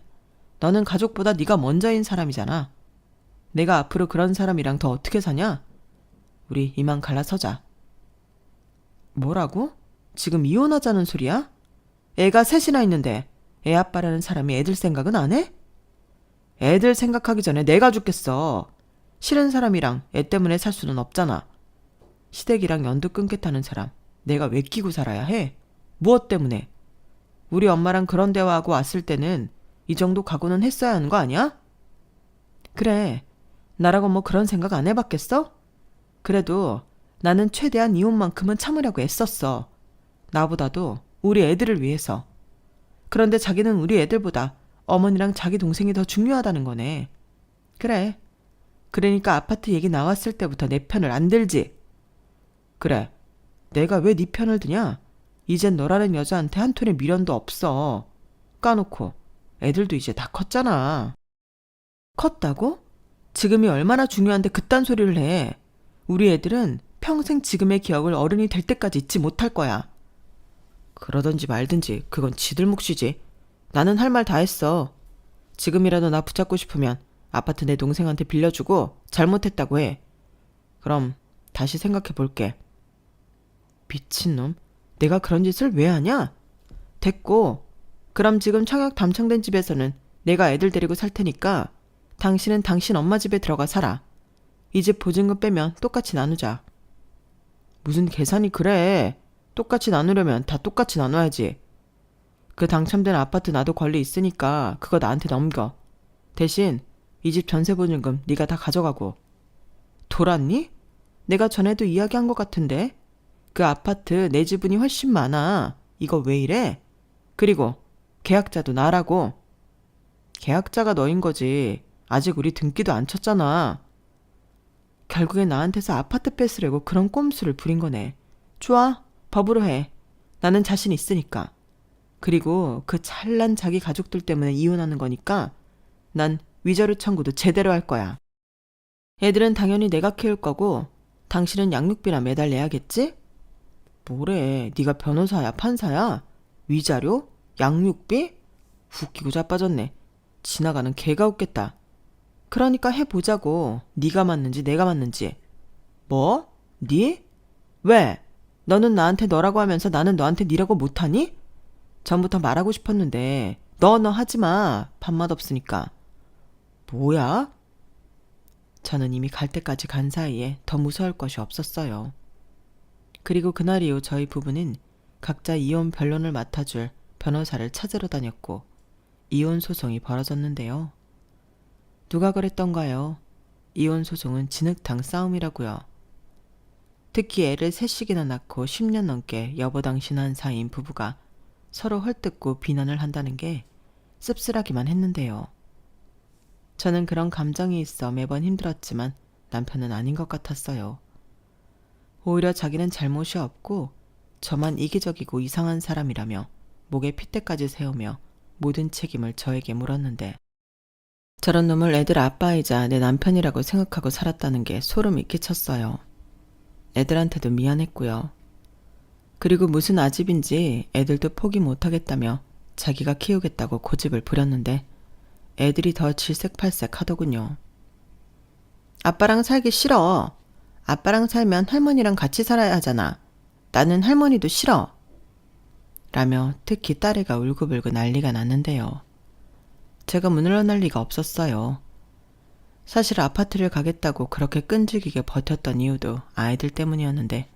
너는 가족보다 네가 먼저인 사람이잖아. 내가 앞으로 그런 사람이랑 더 어떻게 사냐? 우리 이만 갈라서자. 뭐라고? 지금 이혼하자는 소리야? 애가 셋이나 있는데 애 아빠라는 사람이 애들 생각은 안 해? 애들 생각하기 전에 내가 죽겠어. 싫은 사람이랑 애 때문에 살 수는 없잖아. 시댁이랑 연도 끊겠다는 사람 내가 왜 끼고 살아야 해? 무엇 때문에? 우리 엄마랑 그런 대화하고 왔을 때는 이 정도 각오는 했어야 하는 거 아니야? 그래, 나라고 뭐 그런 생각 안 해봤겠어? 그래도 나는 최대한 이혼만큼은 참으려고 애썼어. 나보다도 우리 애들을 위해서. 그런데 자기는 우리 애들보다 어머니랑 자기 동생이 더 중요하다는 거네. 그래, 그러니까 아파트 얘기 나왔을 때부터 내 편을 안 들지. 그래, 내가 왜 네 편을 드냐? 이젠 너라는 여자한테 한 톤의 미련도 없어. 까놓고 애들도 이제 다 컸잖아. 컸다고? 지금이 얼마나 중요한데 그딴 소리를 해. 우리 애들은 평생 지금의 기억을 어른이 될 때까지 잊지 못할 거야. 그러든지 말든지 그건 지들 몫이지. 나는 할 말 다 했어. 지금이라도 나 붙잡고 싶으면 아파트 내 동생한테 빌려주고 잘못했다고 해. 그럼 다시 생각해 볼게. 미친놈, 내가 그런 짓을 왜 하냐? 됐고, 그럼 지금 청약 담창된 집에서는 내가 애들 데리고 살 테니까 당신은 당신 엄마 집에 들어가 살아. 이 집 보증금 빼면 똑같이 나누자. 무슨 계산이 그래. 똑같이 나누려면 다 똑같이 나눠야지. 그 당첨된 아파트 나도 권리 있으니까 그거 나한테 넘겨. 대신 이 집 전세 보증금 네가 다 가져가고. 돌았니? 내가 전에도 이야기한 것 같은데. 그 아파트 내 지분이 훨씬 많아. 이거 왜 이래? 그리고 계약자도 나라고. 계약자가 너인 거지. 아직 우리 등기도 안 쳤잖아. 결국엔 나한테서 아파트 뺏으려고 그런 꼼수를 부린 거네. 좋아, 법으로 해. 나는 자신 있으니까. 그리고 그 잘난 자기 가족들 때문에 이혼하는 거니까 난 위자료 청구도 제대로 할 거야. 애들은 당연히 내가 키울 거고 당신은 양육비나 매달 내야겠지? 뭐래, 네가 변호사야 판사야? 위자료? 양육비? 웃기고 자빠졌네. 지나가는 개가 웃겠다. 그러니까 해보자고. 네가 맞는지 내가 맞는지. 뭐? 네? 왜? 너는 나한테 너라고 하면서 나는 너한테 니라고 못하니? 전부터 말하고 싶었는데 너 하지마. 밥맛 없으니까. 뭐야? 저는 이미 갈 때까지 간 사이에 더 무서울 것이 없었어요. 그리고 그날 이후 저희 부부는 각자 이혼 변론을 맡아줄 변호사를 찾으러 다녔고 이혼 소송이 벌어졌는데요. 누가 그랬던가요? 이혼 소송은 진흙탕 싸움이라고요. 특히 애를 셋씩이나 낳고 10년 넘게 여보당신한 사이인 부부가 서로 헐뜯고 비난을 한다는 게 씁쓸하기만 했는데요. 저는 그런 감정이 있어 매번 힘들었지만 남편은 아닌 것 같았어요. 오히려 자기는 잘못이 없고 저만 이기적이고 이상한 사람이라며 목에 핏대까지 세우며 모든 책임을 저에게 물었는데 저런 놈을 애들 아빠이자 내 남편이라고 생각하고 살았다는 게 소름이 끼쳤어요. 애들한테도 미안했고요. 그리고 무슨 아집인지 애들도 포기 못하겠다며 자기가 키우겠다고 고집을 부렸는데 애들이 더 질색팔색 하더군요. 아빠랑 살기 싫어. 아빠랑 살면 할머니랑 같이 살아야 하잖아. 나는 할머니도 싫어. 라며 특히 딸애가 울고불고 난리가 났는데요. 제가 문을러날 리가 없었어요. 사실 아파트를 가겠다고 그렇게 끈질기게 버텼던 이유도 아이들 때문이었는데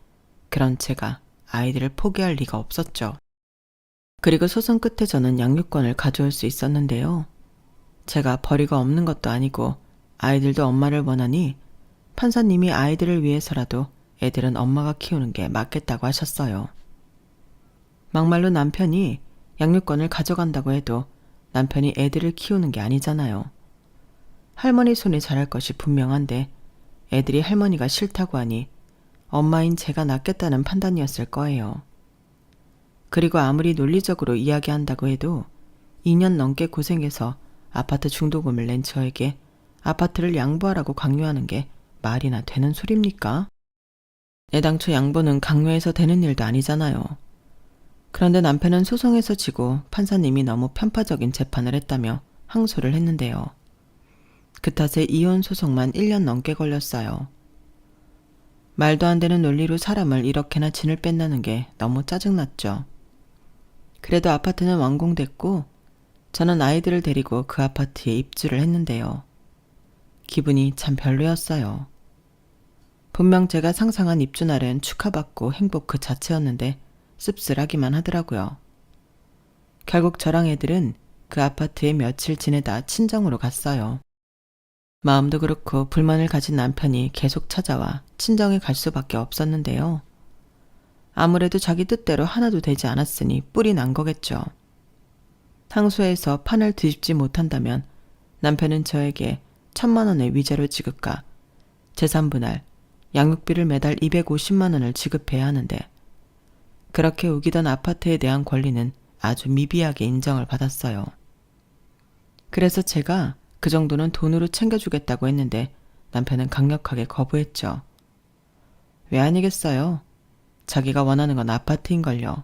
그런 제가 아이들을 포기할 리가 없었죠. 그리고 소송 끝에 저는 양육권을 가져올 수 있었는데요. 제가 벌이가 없는 것도 아니고 아이들도 엄마를 원하니 판사님이 아이들을 위해서라도 애들은 엄마가 키우는 게 맞겠다고 하셨어요. 막말로 남편이 양육권을 가져간다고 해도 남편이 애들을 키우는 게 아니잖아요. 할머니 손에 자랄 것이 분명한데 애들이 할머니가 싫다고 하니 엄마인 제가 낫겠다는 판단이었을 거예요. 그리고 아무리 논리적으로 이야기한다고 해도 2년 넘게 고생해서 아파트 중도금을 낸 저에게 아파트를 양보하라고 강요하는 게 말이나 되는 소리입니까? 애당초 양보는 강요해서 되는 일도 아니잖아요. 그런데 남편은 소송에서 지고 판사님이 너무 편파적인 재판을 했다며 항소를 했는데요. 그 탓에 이혼 소송만 1년 넘게 걸렸어요. 말도 안 되는 논리로 사람을 이렇게나 진을 뺀다는 게 너무 짜증났죠. 그래도 아파트는 완공됐고 저는 아이들을 데리고 그 아파트에 입주를 했는데요. 기분이 참 별로였어요. 분명 제가 상상한 입주날은 축하받고 행복 그 자체였는데 씁쓸하기만 하더라고요. 결국 저랑 애들은 그 아파트에 며칠 지내다 친정으로 갔어요. 마음도 그렇고 불만을 가진 남편이 계속 찾아와 친정에 갈 수밖에 없었는데요. 아무래도 자기 뜻대로 하나도 되지 않았으니 뿔이 난 거겠죠. 항소해서 판을 뒤집지 못한다면 남편은 저에게 1,000만 원의 위자료 지급과 재산분할, 양육비를 매달 250만 원을 지급해야 하는데 그렇게 우기던 아파트에 대한 권리는 아주 미비하게 인정을 받았어요. 그래서 제가 그 정도는 돈으로 챙겨주겠다고 했는데 남편은 강력하게 거부했죠. 왜 아니겠어요? 자기가 원하는 건 아파트인걸요.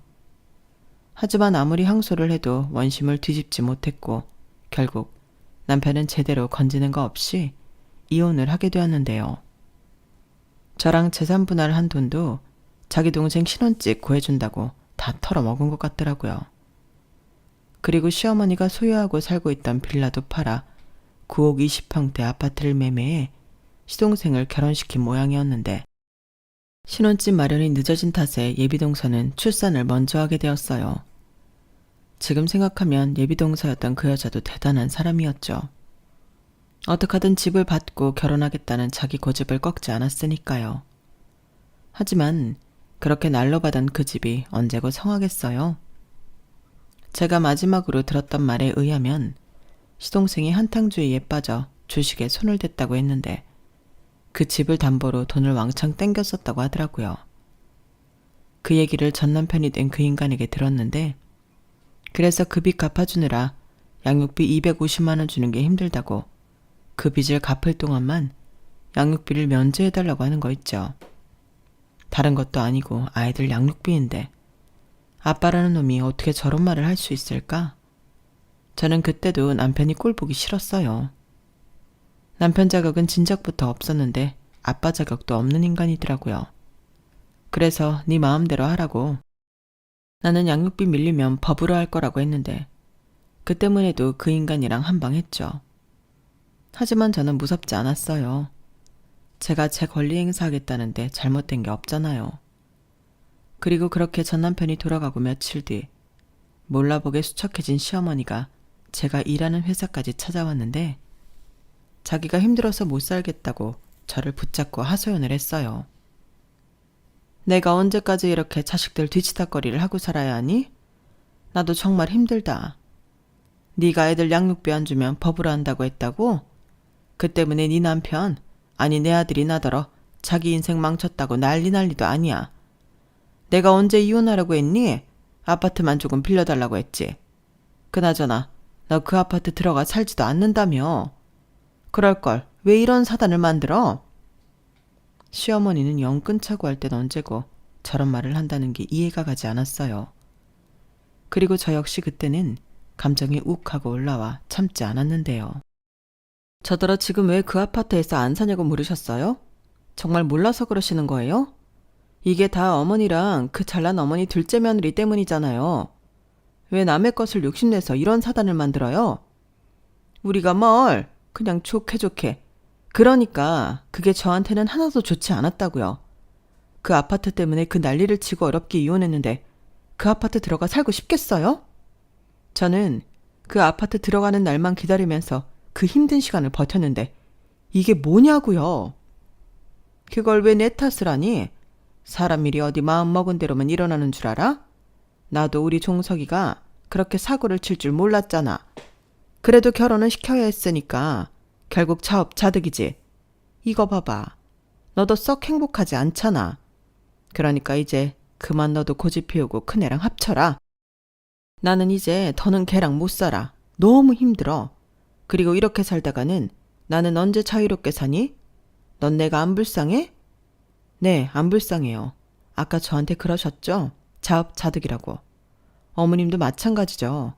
하지만 아무리 항소를 해도 원심을 뒤집지 못했고 결국 남편은 제대로 건지는 거 없이 이혼을 하게 되었는데요. 저랑 재산 분할을 한 돈도 자기 동생 신혼집 구해준다고 다 털어먹은 것 같더라고요. 그리고 시어머니가 소유하고 살고 있던 빌라도 팔아 9억 20평대 아파트를 매매해 시동생을 결혼시킨 모양이었는데 신혼집 마련이 늦어진 탓에 예비동서는 출산을 먼저 하게 되었어요. 지금 생각하면 예비동서였던 그 여자도 대단한 사람이었죠. 어떡하든 집을 받고 결혼하겠다는 자기 고집을 꺾지 않았으니까요. 하지만 그렇게 날로받은 그 집이 언제고 성하겠어요? 제가 마지막으로 들었던 말에 의하면 시동생이 한탕주의에 빠져 주식에 손을 댔다고 했는데 그 집을 담보로 돈을 왕창 땡겼었다고 하더라고요. 그 얘기를 전 남편이 된 그 인간에게 들었는데 그래서 그 빚 갚아주느라 양육비 250만 원 주는 게 힘들다고 그 빚을 갚을 동안만 양육비를 면제해달라고 하는 거 있죠. 다른 것도 아니고 아이들 양육비인데 아빠라는 놈이 어떻게 저런 말을 할 수 있을까? 저는 그때도 남편이 꼴 보기 싫었어요. 남편 자격은 진작부터 없었는데 아빠 자격도 없는 인간이더라고요. 그래서 네 마음대로 하라고. 나는 양육비 밀리면 법으로 할 거라고 했는데 그 때문에도 그 인간이랑 한방 했죠. 하지만 저는 무섭지 않았어요. 제가 제 권리 행사하겠다는데 잘못된 게 없잖아요. 그리고 그렇게 전 남편이 돌아가고 며칠 뒤 몰라보게 수척해진 시어머니가 제가 일하는 회사까지 찾아왔는데 자기가 힘들어서 못 살겠다고 저를 붙잡고 하소연을 했어요. 내가 언제까지 이렇게 자식들 뒤치다거리를 하고 살아야 하니? 나도 정말 힘들다. 네가 애들 양육비 안 주면 법으로 한다고 했다고? 그 때문에 네 남편, 아니 내 아들이 나더러 자기 인생 망쳤다고 난리도 아니야. 내가 언제 이혼하라고 했니? 아파트만 조금 빌려달라고 했지. 그나저나 너 그 아파트 들어가 살지도 않는다며. 그럴걸 왜 이런 사단을 만들어? 시어머니는 영 끊자고 할 땐 언제고 저런 말을 한다는 게 이해가 가지 않았어요. 그리고 저 역시 그때는 감정이 욱하고 올라와 참지 않았는데요. 저더러 지금 왜 그 아파트에서 안 사냐고 물으셨어요? 정말 몰라서 그러시는 거예요? 이게 다 어머니랑 그 잘난 어머니 둘째 며느리 때문이잖아요. 왜 남의 것을 욕심내서 이런 사단을 만들어요? 우리가 뭘 그냥 좋게 그러니까 그게 저한테는 하나도 좋지 않았다고요. 그 아파트 때문에 그 난리를 치고 어렵게 이혼했는데 그 아파트 들어가 살고 싶겠어요? 저는 그 아파트 들어가는 날만 기다리면서 그 힘든 시간을 버텼는데 이게 뭐냐고요. 그걸 왜 내 탓을 하니? 사람 일이 어디 마음 먹은 대로만 일어나는 줄 알아? 나도 우리 종석이가 그렇게 사고를 칠 줄 몰랐잖아. 그래도 결혼은 시켜야 했으니까 결국 자업자득이지. 이거 봐봐. 너도 썩 행복하지 않잖아. 그러니까 이제 그만 너도 고집 피우고 큰애랑 합쳐라. 나는 이제 더는 걔랑 못 살아. 너무 힘들어. 그리고 이렇게 살다가는 나는 언제 자유롭게 사니? 넌 내가 안 불쌍해? 네, 안 불쌍해요. 아까 저한테 그러셨죠? 자업자득이라고. 어머님도 마찬가지죠.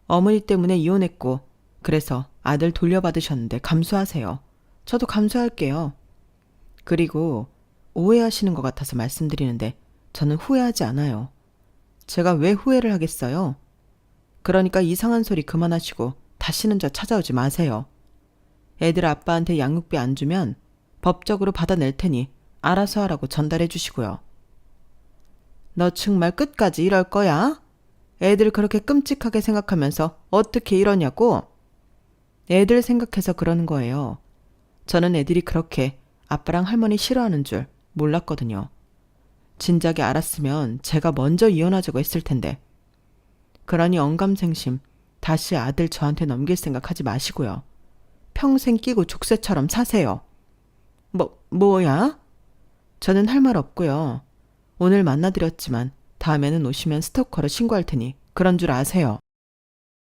어머니 때문에 이혼했고 그래서 아들 돌려받으셨는데 감수하세요. 저도 감수할게요. 그리고 오해하시는 것 같아서 말씀드리는데 저는 후회하지 않아요. 제가 왜 후회를 하겠어요? 그러니까 이상한 소리 그만하시고 다시는 저 찾아오지 마세요. 애들 아빠한테 양육비 안 주면 법적으로 받아낼 테니 알아서 하라고 전달해 주시고요. 너 정말 끝까지 이럴 거야? 애들 그렇게 끔찍하게 생각하면서 어떻게 이러냐고? 애들 생각해서 그러는 거예요. 저는 애들이 그렇게 아빠랑 할머니 싫어하는 줄 몰랐거든요. 진작에 알았으면 제가 먼저 이혼하자고 했을 텐데. 그러니 언감생심 다시 아들 저한테 넘길 생각하지 마시고요. 평생 끼고 족쇄처럼 사세요. 뭐야? 저는 할 말 없고요. 오늘 만나드렸지만 다음에는 오시면 스토커로 신고할 테니 그런 줄 아세요.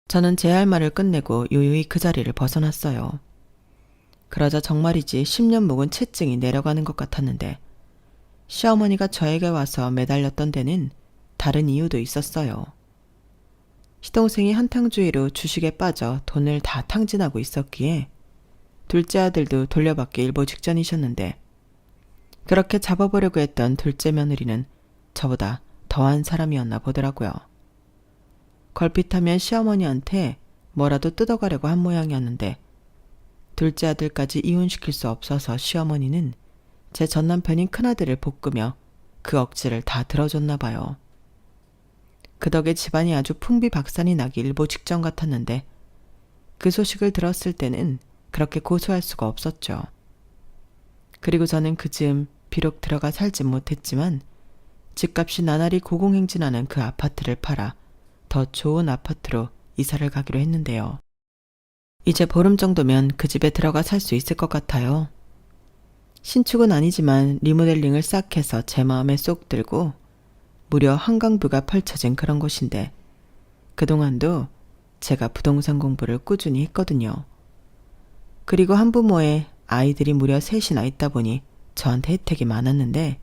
저는 제 할 말을 끝내고 요요히 그 자리를 벗어났어요. 그러자 정말이지 10년 묵은 채증이 내려가는 것 같았는데 시어머니가 저에게 와서 매달렸던 데는 다른 이유도 있었어요. 시동생이 한탕주의로 주식에 빠져 돈을 다 탕진하고 있었기에 둘째 아들도 돌려받기 일보 직전이셨는데 그렇게 잡아보려고 했던 둘째 며느리는 저보다 더한 사람이었나 보더라고요. 걸핏하면 시어머니한테 뭐라도 뜯어가려고 한 모양이었는데 둘째 아들까지 이혼시킬 수 없어서 시어머니는 제 전남편인 큰아들을 볶으며 그 억지를 다 들어줬나 봐요. 그 덕에 집안이 아주 풍비박산이 나기 일보 직전 같았는데 그 소식을 들었을 때는 그렇게 고소할 수가 없었죠. 그리고 저는 그 즈음 비록 들어가 살진 못했지만 집값이 나날이 고공행진하는 그 아파트를 팔아 더 좋은 아파트로 이사를 가기로 했는데요. 이제 보름 정도면 그 집에 들어가 살 수 있을 것 같아요. 신축은 아니지만 리모델링을 싹 해서 제 마음에 쏙 들고 무려 한강뷰가 펼쳐진 그런 곳인데 그동안도 제가 부동산 공부를 꾸준히 했거든요. 그리고 한부모에 아이들이 무려 셋이나 있다 보니 저한테 혜택이 많았는데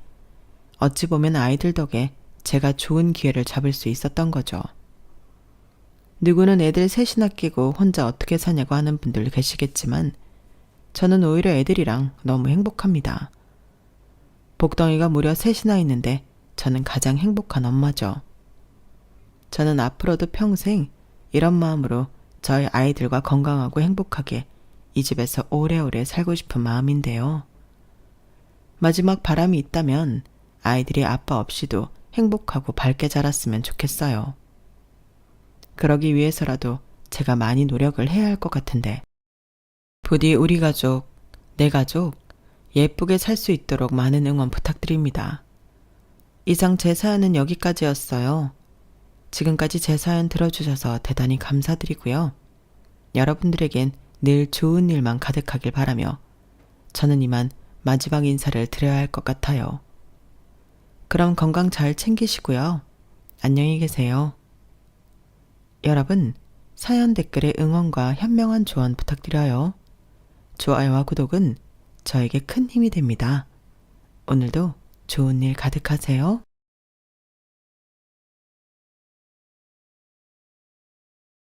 어찌 보면 아이들 덕에 제가 좋은 기회를 잡을 수 있었던 거죠. 누구는 애들 셋이나 끼고 혼자 어떻게 사냐고 하는 분들 계시겠지만 저는 오히려 애들이랑 너무 행복합니다. 복덩이가 무려 셋이나 있는데 저는 가장 행복한 엄마죠. 저는 앞으로도 평생 이런 마음으로 저희 아이들과 건강하고 행복하게 이 집에서 오래오래 살고 싶은 마음인데요. 마지막 바람이 있다면 아이들이 아빠 없이도 행복하고 밝게 자랐으면 좋겠어요. 그러기 위해서라도 제가 많이 노력을 해야 할 것 같은데. 부디 우리 가족, 내 가족, 예쁘게 살 수 있도록 많은 응원 부탁드립니다. 이상 제 사연은 여기까지였어요. 지금까지 제 사연 들어주셔서 대단히 감사드리고요. 여러분들에겐 늘 좋은 일만 가득하길 바라며 저는 이만 마지막 인사를 드려야 할 것 같아요. 그럼 건강 잘 챙기시고요. 안녕히 계세요. 여러분, 사연 댓글에 응원과 현명한 조언 부탁드려요. 좋아요와 구독은 저에게 큰 힘이 됩니다. 오늘도 좋은 일 가득하세요.